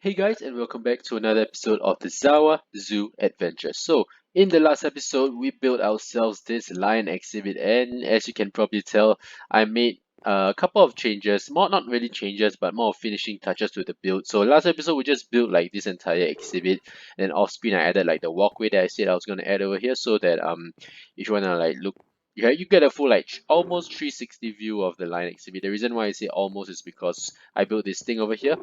Hey guys, and welcome back to another episode of the Zawa Zoo Adventure. So, in the last episode, we built ourselves this lion exhibit, and as you can probably tell, I made a couple of changes, more not really changes, but more of finishing touches to the build. So, last episode, we just built like this entire exhibit, and off screen, I added like the walkway that I said I was going to add over here, so that if you want to like look. Yeah, you get a full like almost 360 view of the lion exhibit. The reason why I say almost is because I built this thing over here,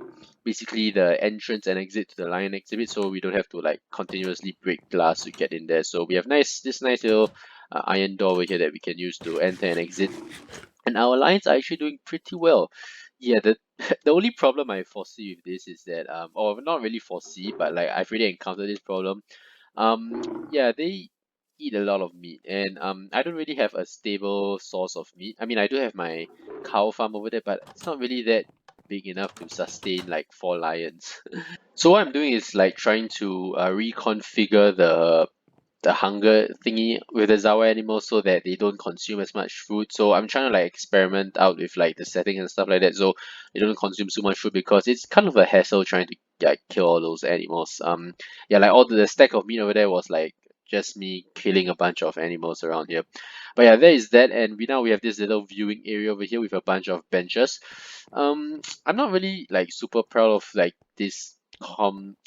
basically the entrance and exit to the lion exhibit, so we don't have to like continuously break glass to get in there. So we have this nice little iron door over here that we can use to enter and exit, and our lions are actually doing pretty well. Yeah, the the only problem I foresee with this is that or not really foresee, but like I've really encountered this problem. Yeah, they eat a lot of meat, and I don't really have a stable source of meat. I mean, I do have my cow farm over there, but it's not really that big enough to sustain like 4 lions. So what I'm doing is like trying to reconfigure the hunger thingy with the Zawa animals so that they don't consume as much food. So I'm trying to like experiment out with like the setting and stuff like that, so they don't consume so much food, because it's kind of a hassle trying to kill all those animals. Yeah, like all the stack of meat over there was like just me killing a bunch of animals around here. But yeah, there is that, and we have this little viewing area over here with a bunch of benches. I'm not really like super proud of like this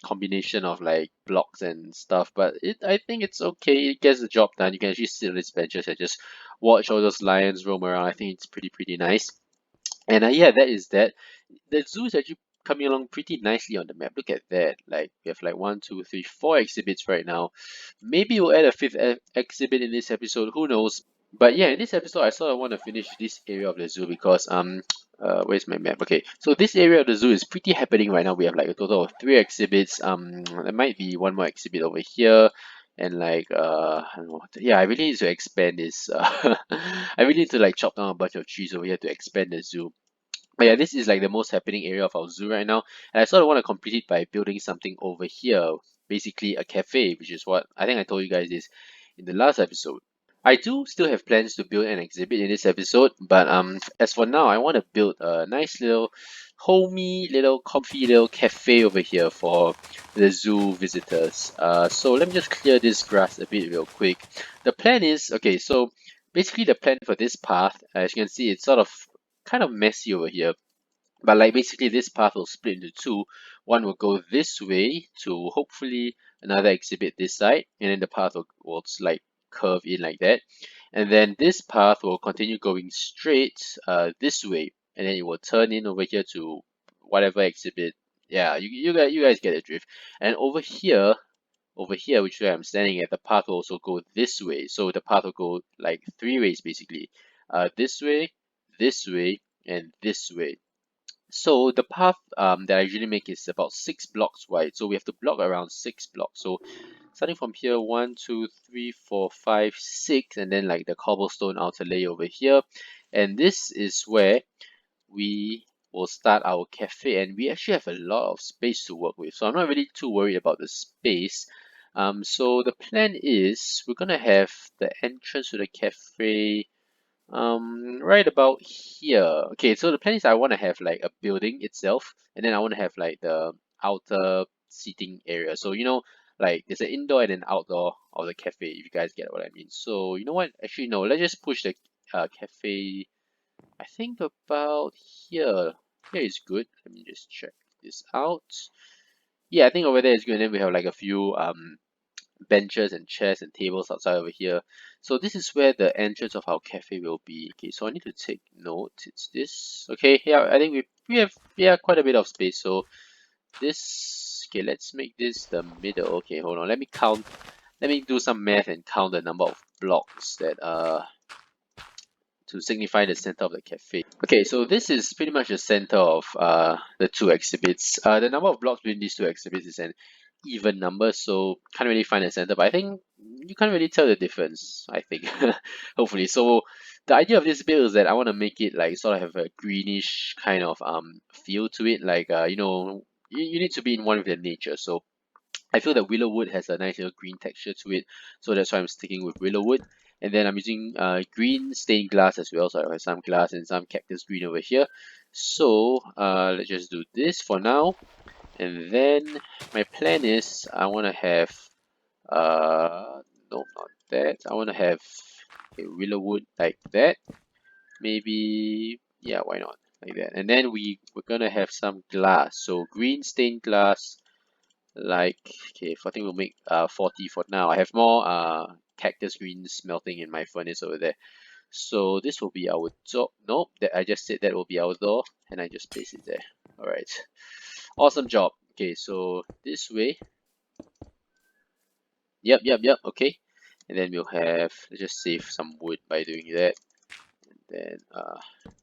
combination of like blocks and stuff, but I think it's okay. It gets the job done. You can actually sit on these benches and just watch all those lions roam around. I think it's pretty nice. And yeah, that is that. The zoo is actually coming along pretty nicely on the map. Look at that. Like we have like one, two, three, 4 exhibits right now. Maybe we'll add a fifth exhibit in this episode. Who knows? But yeah, in this episode, I sort of want to finish this area of the zoo because where's my map? Okay, so this area of the zoo is pretty happening right now. We have like a total of 3 exhibits. There might be one more exhibit over here, and like I don't know. Yeah, I really need to expand this. I really need to like chop down a bunch of trees over here to expand the zoo. But yeah, this is like the most happening area of our zoo right now, and I sort of want to complete it by building something over here, basically a cafe, which is what I think I told you guys this in the last episode. I do still have plans to build an exhibit in this episode, but as for now, I want to build a nice little homey, little comfy little cafe over here for the zoo visitors. So let me just clear this grass a bit real quick. The plan is okay. So basically, the plan for this path, as you can see, it's sort of kind of messy over here. But like basically this path will split into two. One will go this way to hopefully another exhibit this side, and then the path will like curve in like that. And then this path will continue going straight this way, and then it will turn in over here to whatever exhibit. Yeah, you guys get the drift. And over here, which is where I'm standing at, the path will also go this way. So the path will go like 3 ways basically. This way, and this way. So the path that I usually make is about 6 blocks wide. So we have to block around 6 blocks. So starting from here, 1, 2, 3, 4, 5, 6, and then like the cobblestone outer layer over here. And this is where we will start our cafe. And we actually have a lot of space to work with. So I'm not really too worried about the space. So the plan is we're gonna have the entrance to the cafe right about here. Okay, so the plan is I want to have like a building itself, and then I want to have like the outer seating area. So like there's an indoor and an outdoor of the cafe, if you guys get what I mean. So you know what? Actually, no. Let's just push the cafe. I think about here. Here is good. Let me just check this out. Yeah, I think over there is good. And then we have like a few benches and chairs and tables outside over here. So this is where the entrance of our cafe will be. Okay, so I need to take note. It's this. Okay, yeah, I think we have quite a bit of space. So this, okay, let's make this the middle. Okay, hold on. Let me count. Let me do some math and count the number of blocks that to signify the center of the cafe. Okay, so this is pretty much the center of the 2 exhibits. The number of blocks between these 2 exhibits is an even number, so can't really find the center, but I think you can't really tell the difference, I think. Hopefully. So the idea of this build is that I want to make it like sort of have a greenish kind of feel to it, like you need to be in one with the nature. So I feel that willow wood has a nice little green texture to it, so that's why I'm sticking with willow wood. And then I'm using green stained glass as well, so I have some glass and some cactus green over here. So let's just do this for now. And then my plan is I want to have no, not that. I want to have a willow wood like that. Maybe, yeah, why not? Like that. And then we're gonna have some glass. So green stained glass, like, okay, I think we'll make 40 for now. I have more cactus greens melting in my furnace over there. So this will be our door. Nope, that I just said that will be our door, and I just place it there. All right, awesome job. Okay, so this way. Yep, yep, yep. Okay, and then we'll have, let's just save some wood by doing that. And then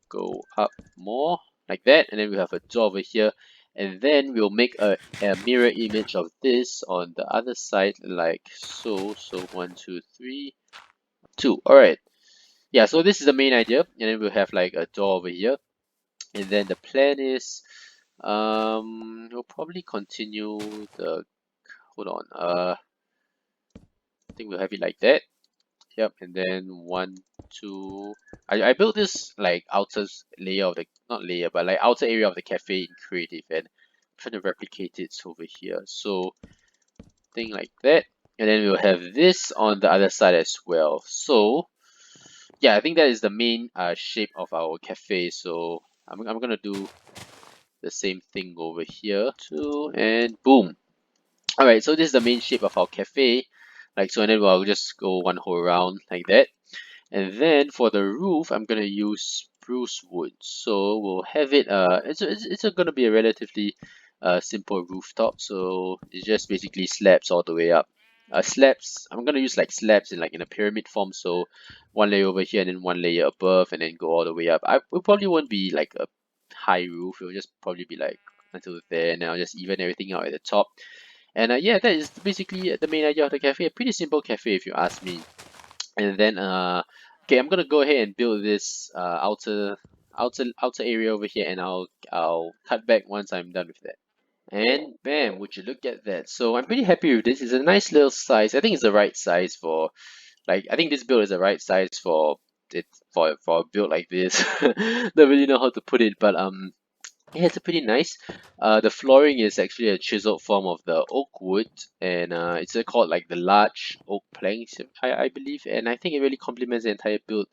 go up more like that, and then we have a door over here, and then we'll make a mirror image of this on the other side like so. So 1 2 3 2. All right, yeah, so this is the main idea, and then we'll have like a door over here, and then the plan is we'll probably continue the, hold on, I think we'll have it like that. Yep, and then 1 2. I built this like outer layer of the, not layer, but like outer area of the cafe in creative, and I'm trying to replicate it over here. So thing like that, and then we'll have this on the other side as well. So yeah, I think that is the main shape of our cafe. So I'm gonna do the same thing over here too, and boom. All right, so this is the main shape of our cafe, like so, and then we'll just go one whole round like that. And then for the roof, I'm gonna use spruce wood. So we'll have it. It's gonna be a relatively simple rooftop. So it's just basically slabs all the way up. Slabs. I'm gonna use like slabs in a pyramid form. So one layer over here and then one layer above, and then go all the way up. We probably won't be like a high roof. It'll just probably be like until there, and then I'll just even everything out at the top. And yeah, that is basically the main idea of the cafe. A pretty simple cafe, if you ask me. And then okay, I'm gonna go ahead and build this outer area over here, and I'll cut back once I'm done with that. And bam, would you look at that. So I'm pretty happy with this. It's a nice little size. I think it's the right size for, like, I think this build is the right size for it, for a build like this. Don't really know how to put it, but yeah, it's a pretty nice. The flooring is actually a chiseled form of the oak wood, and it's called like the large oak planks, I believe, and I think it really complements the entire build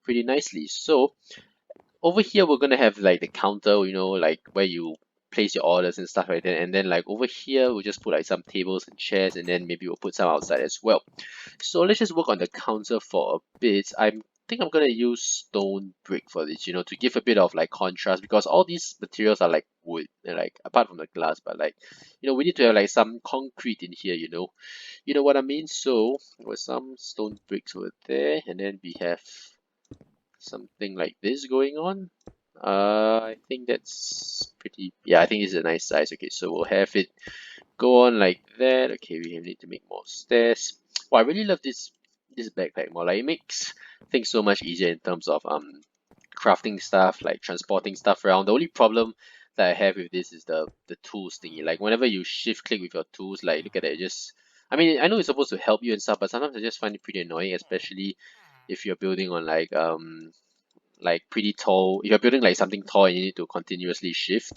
pretty nicely. So over here we're gonna have like the counter, like where you place your orders and stuff like that, and then like over here we'll just put like some tables and chairs, and then maybe we'll put some outside as well. So let's just work on the counter for a bit. I think I'm gonna use stone brick for this, to give a bit of like contrast, because all these materials are like wood, and like apart from the glass, but like, we need to have like some concrete in here, you know what I mean. So with some stone bricks over there, and then we have something like this going on. I think that's pretty, yeah, I think this is a nice size. Okay, so we'll have it go on like that. Okay, we need to make more stairs. Well, I really love this backpack more. Like, it makes things so much easier in terms of crafting stuff, like transporting stuff around. The only problem that I have with this is the tools thingy. Like, whenever you shift click with your tools, like, look at that, it just, I mean, I know it's supposed to help you and stuff, but sometimes I just find it pretty annoying, especially if you're building on like pretty tall. If you're building like something tall and you need to continuously shift,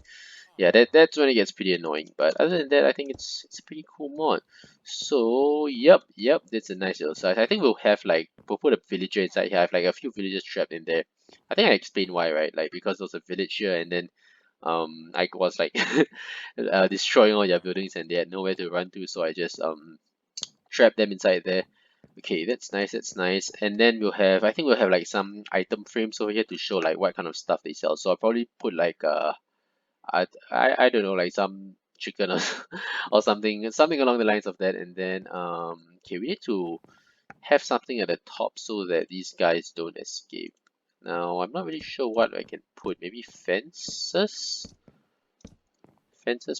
yeah, that's when it gets pretty annoying. But other than that, I think it's a pretty cool mod. So yep, that's a nice little size. I think we'll put a villager inside here. I have like a few villagers trapped in there. I think I explained why, right? Like, because there's a village here, and then I was like destroying all their buildings, and they had nowhere to run to, so I just trap them inside there. Okay, that's nice, that's nice. And then I think we'll have like some item frames over here to show like what kind of stuff they sell. So I'll probably put like I don't know, like some chicken or or something along the lines of that. And then okay, we need to have something at the top so that these guys don't escape. Now I'm not really sure what I can put. Maybe fences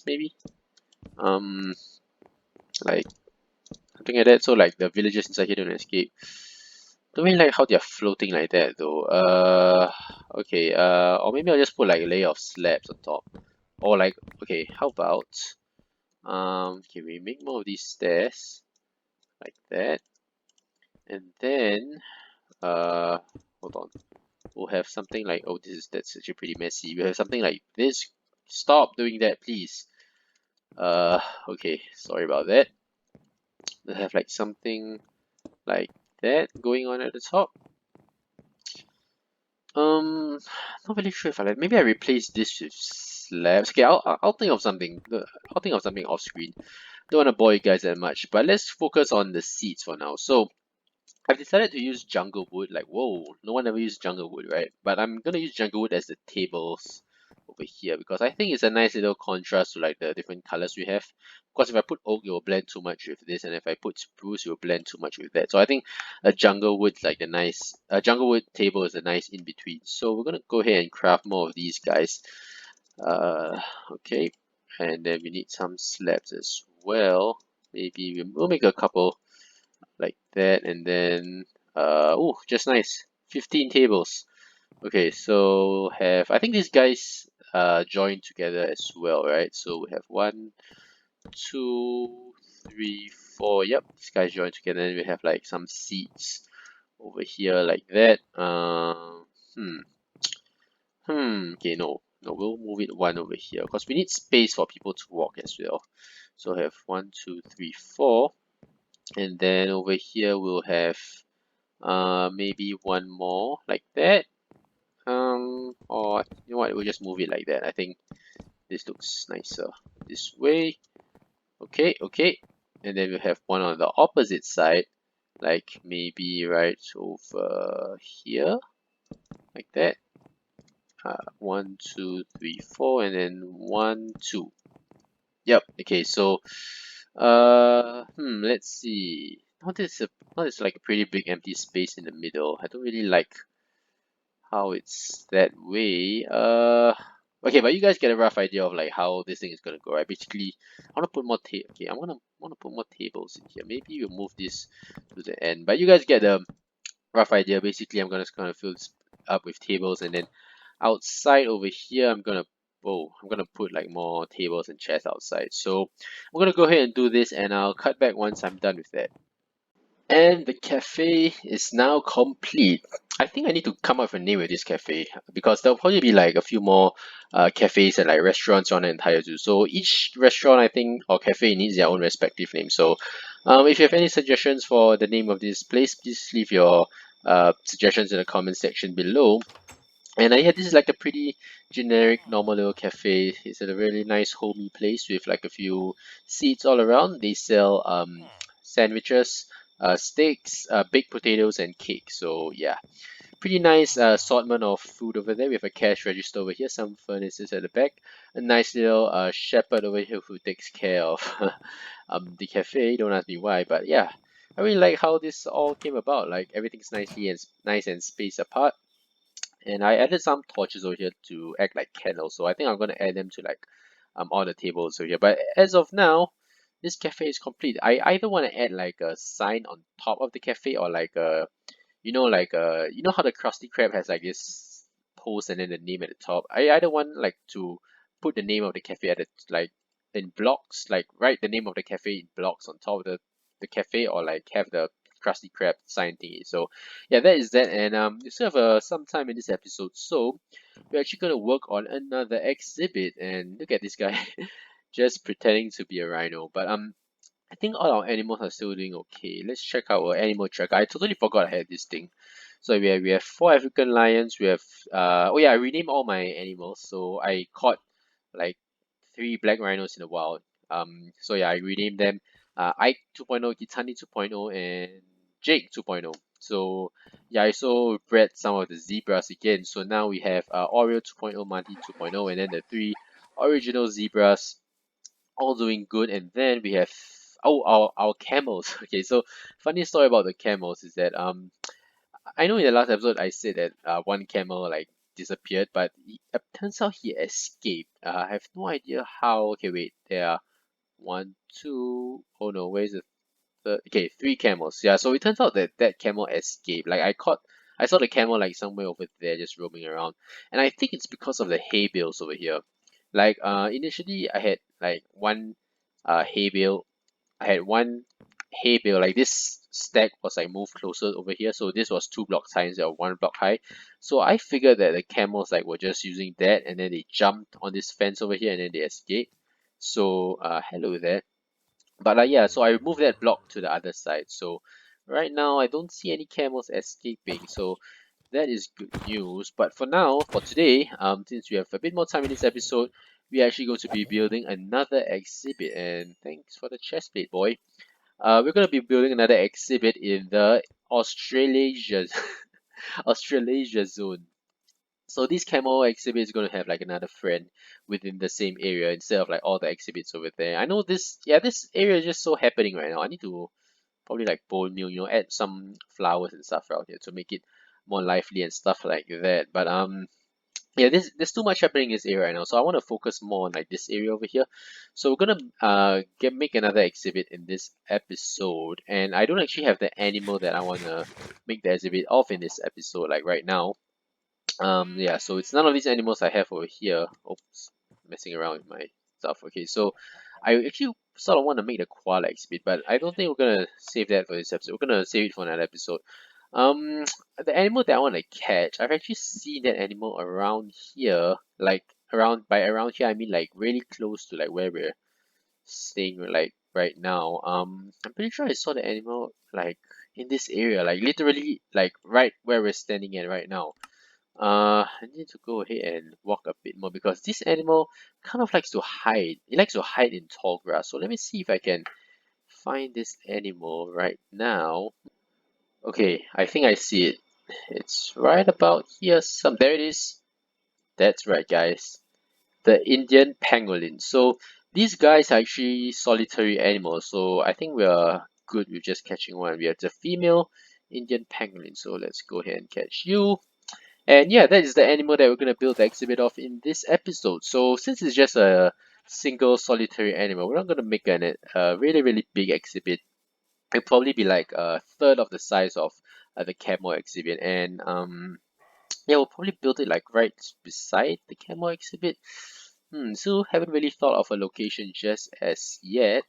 maybe. Um, like something like that. So like the villagers inside here don't escape. Don't really like how they're floating like that though. Okay. Or maybe I'll just put like a layer of slabs on top. Or like, okay, how about can we make more of these stairs like that? And then hold on. We'll have something like, oh, that's actually pretty messy. We have something like this. Stop doing that, please. Okay, sorry about that. We'll have like something like that going on at the top. Not really sure if I like. Maybe I replace this with slabs. Okay, I'll think of something. I'll think of something off screen. Don't want to bore you guys that much, but let's focus on the seats for now. So I've decided to use jungle wood. Like, whoa, no one ever used jungle wood, right? But I'm gonna use jungle wood as the tables over here because I think it's a nice little contrast to like the different colors we have. Of course, if I put oak, it will blend too much with this, and if I put spruce, it will blend too much with that. So I think a jungle wood's like the nice, a jungle wood table is a nice in between. So we're gonna go ahead and craft more of these guys. Uh, okay, and then we need some slabs as well. Maybe we'll make a couple like that, and then oh, just nice, 15 tables. Okay, so have, I think these guys join together as well, right? So we have 1, 2, 3, 4. Yep, these guys join together, and we have like some seats over here like that. Okay, no, we'll move it one over here because we need space for people to walk as well. So I have 1, 2, 3, 4, and then over here we'll have maybe one more like that. Or you know what, we'll just move it like that. I think this looks nicer this way. Okay, okay. And then we have one on the opposite side, like maybe right over here, like that. 1, 2, 3, 4, and then 1, 2. Yep. Okay. So, let's see. Now there's like a pretty big empty space in the middle. I don't really like how it's that way. Okay, but you guys get a rough idea of like how this thing is gonna go, right? Basically, I wanna put more okay, I wanna put more tables in here. Maybe we'll move this to the end, but you guys get a rough idea. Basically, I'm gonna kind of fill this up with tables, and then outside over here, I'm gonna put like more tables and chairs outside. So I'm gonna go ahead and do this, and I'll cut back once I'm done with that. And the cafe is now complete. I think I need to come up with a name with this cafe because there'll probably be like a few more cafes and like restaurants on the entire zoo. So each restaurant, I think, or cafe needs their own respective name. So if you have any suggestions for the name of this place, please leave your suggestions in the comment section below. And I had this is like a pretty generic, normal little cafe. It's a really nice, homey place with like a few seats all around. They sell sandwiches, steaks, baked potatoes, and cake. So yeah, pretty nice assortment of food over there. We have a cash register over here, some furnaces at the back, a nice little shepherd over here who takes care of the cafe. Don't ask me why, but yeah, I really like how this all came about. Like everything's nice and spaced apart. And I added some torches over here to act like candles, so I think I'm gonna add them to like all the tables over here. But as of now, this cafe is complete. I either want to add like a sign on top of the cafe or like a you know how the Krusty Krab has like this post and then the name at the top. I either want like to put the name of the cafe at it like in blocks, like write the name of the cafe in blocks on top of the cafe, or like have the Krusty Krab sign thingy. So yeah, that is that, and we still have some time in this episode, so we're actually gonna work on another exhibit. And look at this guy, just pretending to be a rhino, but I think all our animals are still doing okay. Let's check out our animal tracker. I totally forgot I had this thing. So we have 4 African lions. We have oh yeah, I renamed all my animals. So I caught like 3 black rhinos in the wild. So yeah, I renamed them Ike 2.0, Gitani 2.0, and Jake 2.0. So yeah, I also bred some of the zebras again. So now we have Oreo 2.0, Monty 2.0, and then the 3 original zebras all doing good. And then we have our camels. Okay, so funny story about the camels is that I know in the last episode I said that one camel like disappeared, but it turns out he escaped. I have no idea how. Okay, wait, there are one, two. Oh no, where's the third? Okay, 3 camels. Yeah, so it turns out that that camel escaped. Like I saw the camel like somewhere over there just roaming around, and I think it's because of the hay bales over here. Like initially I had like one hay bale. I had one hay bale, like this stack was like moved closer over here, so this was 2 blocks high instead of 1 block high. So I figured that the camels like were just using that, and then they jumped on this fence over here and then they escaped. So hello there. But yeah, so I removed that block to the other side. So right now I don't see any camels escaping. So that is good news. But for now, for today, since we have a bit more time in this episode, we are actually going to be building another exhibit. And thanks for the chest plate, boy. We're going to be building another exhibit in the Australasia Australasia zone. So this camo exhibit is going to have like another friend within the same area instead of like all the exhibits over there. I know this, yeah, this area is just so happening right now. I need to probably like bone meal, add some flowers and stuff around here to make it more lively and stuff like that. But yeah, there's too much happening in this area right now, so I want to focus more on like this area over here. So we're gonna make another exhibit in this episode, and I don't actually have the animal that I wanna make the exhibit of in this episode like right now. Yeah, so it's none of these animals I have over here. Oops, messing around with my stuff. Okay, so I actually sort of want to make the koala exhibit, but I don't think we're gonna save that for this episode. We're gonna save it for another episode. Um, the animal that I want to catch, I've actually seen that animal around here, like around here, I mean like really close to like where we're staying like right now. I'm pretty sure I saw the animal like in this area, like literally like right where we're standing at right now. I need to go ahead and walk a bit more because this animal kind of likes to hide. It likes to hide in tall grass. So let me see if I can find this animal right now. Okay, I think I see it. It's right about here. There it is. That's right, guys. The Indian pangolin. So these guys are actually solitary animals. So I think we are good with just catching one. We have the female Indian pangolin. So let's go ahead and catch you. And yeah, that is the animal that we're going to build the exhibit of in this episode. So since it's just a single solitary animal, we're not going to make a really, really big exhibit. It'll probably be like a third of the size of the camo exhibit. And yeah, we'll probably build it like right beside the camo exhibit. So haven't really thought of a location just as yet.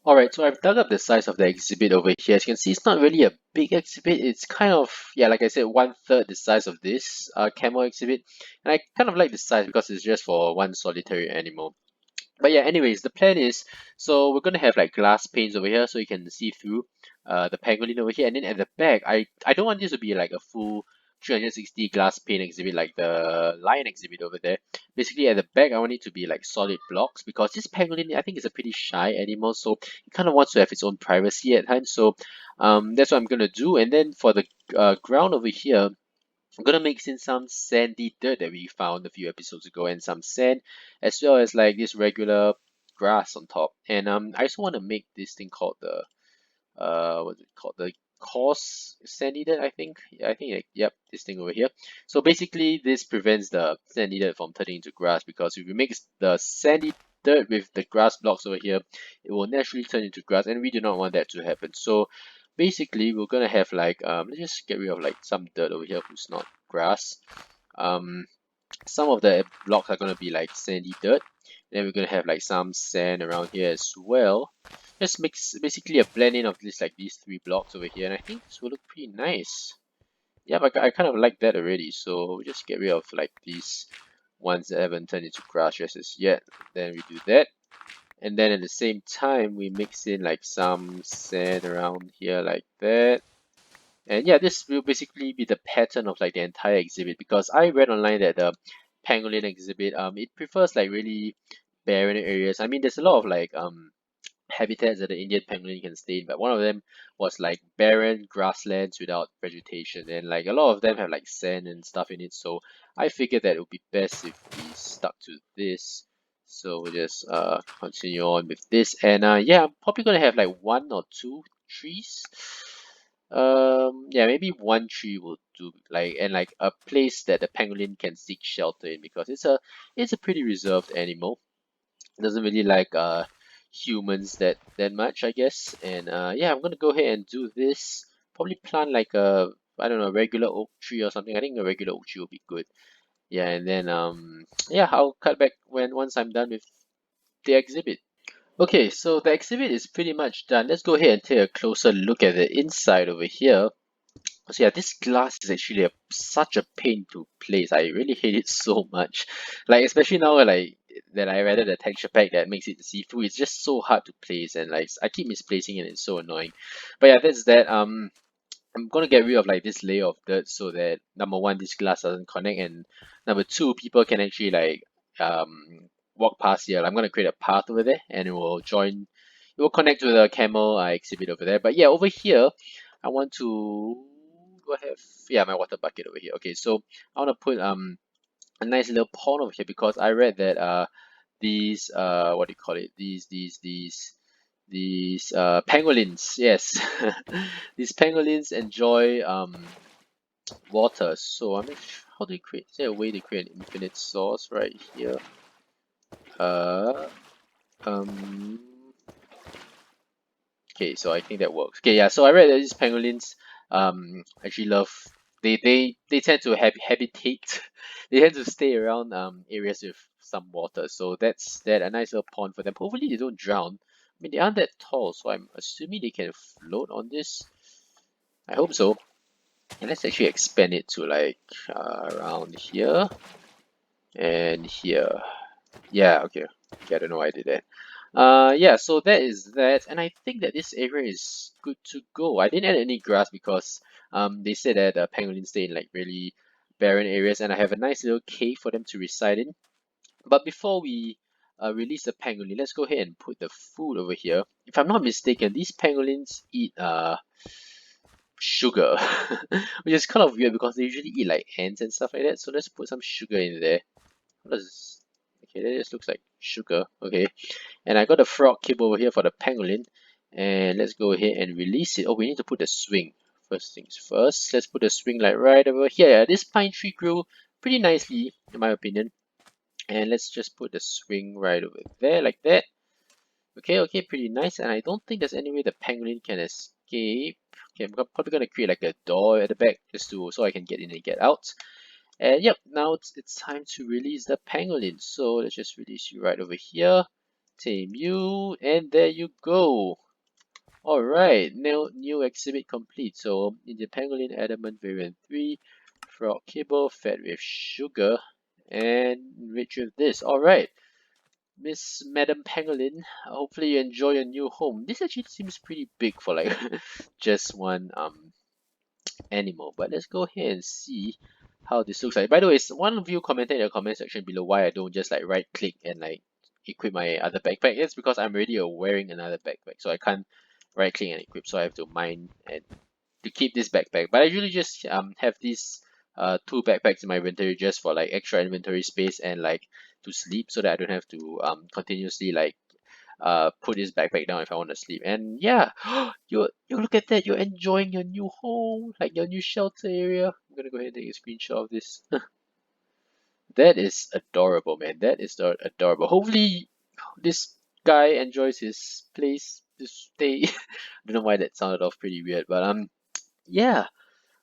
Alright, so I've dug up the size of the exhibit over here. As you can see, it's not really a big exhibit. It's kind of, yeah, like I said, one third the size of this camo exhibit. And I kind of like the size because it's just for one solitary animal. But yeah, anyways, the plan is, so we're gonna have like glass panes over here so you can see through the pangolin over here, and then at the back, I don't want this to be like a full 360 glass pane exhibit like the lion exhibit over there. Basically, at the back, I want it to be like solid blocks because this pangolin, I think, is a pretty shy animal, so it kind of wants to have its own privacy at times. So that's what I'm gonna do. And then for the ground over here, I'm gonna mix in some sandy dirt that we found a few episodes ago and some sand, as well as like this regular grass on top. And I also want to make this thing called the what's it called, the coarse sandy dirt, I think. Yeah, I think yep, this thing over here. So basically this prevents the sandy dirt from turning into grass, because if you mix the sandy dirt with the grass blocks over here, it will naturally turn into grass, and we do not want that to happen. So basically we're gonna have like let's just get rid of like some dirt over here who's not grass. um some of the blocks are gonna be like sandy dirt. Then we're gonna have like some sand around here as well. Just mix basically a blend in of this, like these three blocks over here, and I think this will look pretty nice. Yeah, but I kind of like that already, so we just get rid of like these ones that haven't turned into grass just as yet. Then we do that, and then at the same time we mix in like some sand around here like that. And yeah, this will basically be the pattern of like the entire exhibit, because I read online that the pangolin exhibit it prefers like really barren areas. I mean, there's a lot of like habitats that the Indian pangolin can stay in, but one of them was like barren grasslands without vegetation, and like a lot of them have like sand and stuff in it. So I figured that it would be best if we stuck to this. So we'll just continue on with this, and yeah, I'm probably gonna have like one or two trees. Yeah, maybe one tree will do, like, and like a place that the pangolin can seek shelter in, because it's a pretty reserved animal. It doesn't really like humans that much, I guess. And yeah, I'm gonna go ahead and do this. Probably plant like a, I don't know, regular oak tree or something. I think a regular oak tree will be good. Yeah, and then yeah, I'll cut back once I'm done with the exhibit. Okay, so the exhibit is pretty much done. Let's go ahead and take a closer look at the inside over here. So yeah, this glass is actually such a pain to place. I really hate it so much. Like especially now, like that I added a texture pack that makes it see through. It's just so hard to place, and like I keep misplacing it. It's so annoying. But yeah, that's that. I'm gonna get rid of like this layer of dirt so that number one, this glass doesn't connect, and number two, people can actually like walk past here. I'm gonna create a path over there, and it will connect to the camel exhibit over there. But yeah, over here, I want to go have yeah my water bucket over here. Okay, so I want to put a nice little pond over here because I read that these what do you call it, these pangolins, yes. These pangolins enjoy water. So I'm not how do you create, is there a way to create an infinite source right here? uh um okay, so I think that works. Okay, yeah, so I read that these pangolins actually love, they tend to habitate, they tend to stay around areas with some water. So that's that, a nice little pond for them. Hopefully they don't drown. I mean, they aren't that tall, so I'm assuming they can float on this. I hope so. And let's actually expand it to like around here and here. Yeah, okay. Okay, I don't know why I did that. Yeah, so that is that, and I think that this area is good to go. I didn't add any grass because they said that pangolins stay in like really barren areas, and I have a nice little cave for them to reside in. But before we release the pangolin, let's go ahead and put the food over here. If I'm not mistaken, these pangolins eat sugar, which is kind of weird because they usually eat like ants and stuff like that. So let's put some sugar in there. What does okay, that just looks like sugar. Okay, and I got a frog kibble over here for the pangolin. And let's go ahead and release it. Oh, we need to put the swing. First things first, let's put the swing like right over here. Yeah, this pine tree grew pretty nicely, in my opinion. And let's just put the swing right over there like that. Okay, okay, pretty nice. And I don't think there's any way the pangolin can escape. Okay, I'm probably gonna create like a door at the back just to so I can get in and get out. And yep, now it's time to release the pangolin. So let's just release you right over here. Tame you, and there you go. Alright, new exhibit complete. So in the pangolin adamant variant 3, frog kibble fed with sugar and enriched with this. Alright. Miss Madam Pangolin, hopefully you enjoy your new home. This actually seems pretty big for like just one animal, but let's go ahead and see how this looks like. By the way, one of you commented in the comment section below why I don't just like right click and like equip my other backpack. It's because I'm already wearing another backpack, so I can't right click and equip, so I have to mine and to keep this backpack. But I usually just have these two backpacks in my inventory just for like extra inventory space and like to sleep, so that I don't have to continuously like put this backpack down if I want to sleep. And yeah, you look at that, you're enjoying your new home, like your new shelter area. I'm gonna go ahead and take a screenshot of this. That is adorable, man. That is adorable. Hopefully this guy enjoys his place to stay. I don't know why that sounded off pretty weird, but yeah,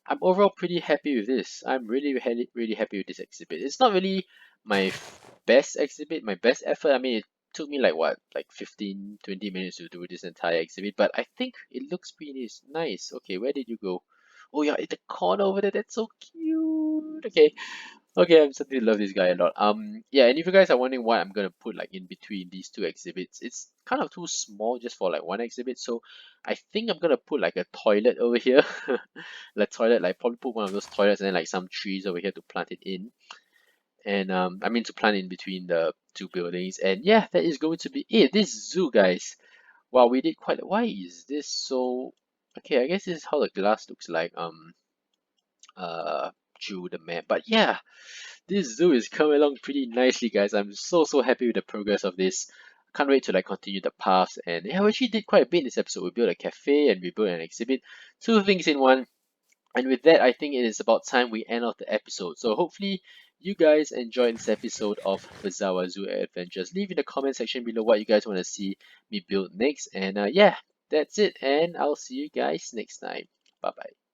I'm overall pretty happy with this. I'm really happy with this exhibit. It's not really my best exhibit, my best effort. I mean, it took me like what, like 15, 20 minutes to do this entire exhibit, but I think it looks pretty nice. Okay, where did you go? Oh yeah, in the corner over there. That's so cute. Okay, okay, I'm starting to love this guy a lot. Yeah, and if you guys are wondering what I'm gonna put like in between these two exhibits, it's kind of too small just for like one exhibit. So I think I'm gonna put like a toilet over here, like toilet, like probably put one of those toilets and then like some trees over here to plant it in. And I mean to plant in between the two buildings. And yeah, that is going to be it. This zoo, guys. Wow, we did quite. Why is this so? Okay, I guess this is how the glass looks like. Through the map. But yeah, this zoo is coming along pretty nicely, guys. I'm so happy with the progress of this. Can't wait to like continue the path. And yeah, we actually did quite a bit in this episode. We built a cafe and we built an exhibit. Two things in one. And with that, I think it is about time we end off the episode. So hopefully you guys enjoyed this episode of the Zawa Zoo Adventures. Leave in the comment section below what you guys want to see me build next. And yeah, that's it. And I'll see you guys next time. Bye bye.